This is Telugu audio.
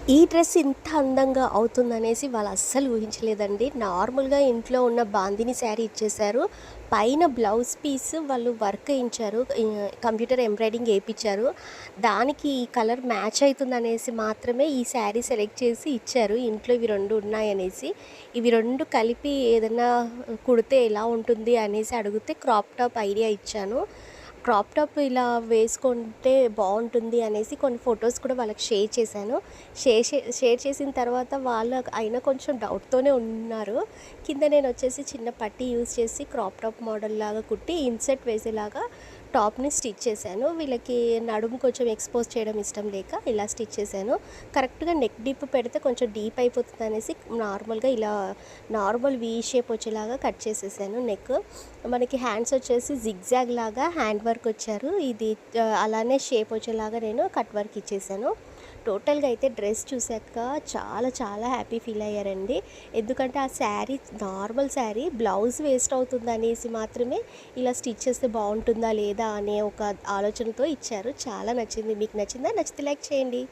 ఈ డ్రెస్ ఇంత అందంగా అవుతుందనేసి వాళ్ళు అస్సలు ఊహించలేదండి. నార్మల్‌గా ఇంట్లో ఉన్న బాందిని శారీ ఇచ్చేశారు. పైన బ్లౌజ్ పీస్ వాళ్ళు వర్క్ ఏయించారు. కంప్యూటర్ ఎంబ్రాయిడింగ్ ఏపిచ్చారు. దానికి ఈ కలర్ మ్యాచ్ అయితుందనేసి మాత్రమే ఈ శారీ సెలెక్ట్ చేసి ఇచ్చారు. ఇంట్లో ఇవి 2 ఉన్నాయనేసి. ఇవి 2 కలిపి ఏదన్నా కుడితే ఎలా ఉంటుంది అనేసి అడిగితే క్రాప్ టాప్ ఐడియా ఇచ్చాను. క్రాప్ టాప్ ఇలా వేసుకుంటే బావుంటుంది అనేసి కొన్ని ఫొటోస్ కూడా వాళ్ళకి షేర్ చేశాను. షేర్ చేసిన తర్వాత వాళ్ళు అయినా కొంచెం డౌట్‌తోనే ఉన్నారు. కింద నేనొచ్చేసి చిన్న పట్టీ యూజ్ చేసి క్రాప్ టాప్ మోడల్‌లాగా కుట్టి ఇన్సెట్ వేసేలాగా టాప్‌ని స్టిచ్ చేశాను. వీళ్ళకి నడుము కొంచెం ఎక్స్‌పోజ్ చేయడం ఇష్టం లేక ఇలా స్టిచ్ చేశాను. కరెక్ట్‌గా నెక్ డిప్ పెడితే కొంచెం డీప్ అయిపోతుందనేసి నార్మల్‌గా ఇలా నార్మల్ వి షేప్ వచ్చేలాగా కట్ చేసేసాను నెక్. మనకి హ్యాండ్స్ వచ్చేసి జిగ్‌జాగ్ లాగా హ్యాండ్ వర్క్ వచ్చారు. ఇది అలానే షేప్ వచ్చేలాగా నేను కట్ వర్క్ ఇచ్చేసాను. టోటల్‌గా అయితే డ్రెస్ చూసాక చాలా చాలా హ్యాపీ ఫీల్ అయ్యారండి. ఎందుకంటే ఆ sari normal sari blouse waste అవుతుందనేసి మాత్రమే ఇలా స్టిచ్ చేస్తే బావుంటుందా లేదా అనే ఒక ఆలోచనతో ఇచ్చారు. చాలా నచ్చింది. మీకు నచ్చిందా? నచ్చితే లైక్ చేయండి.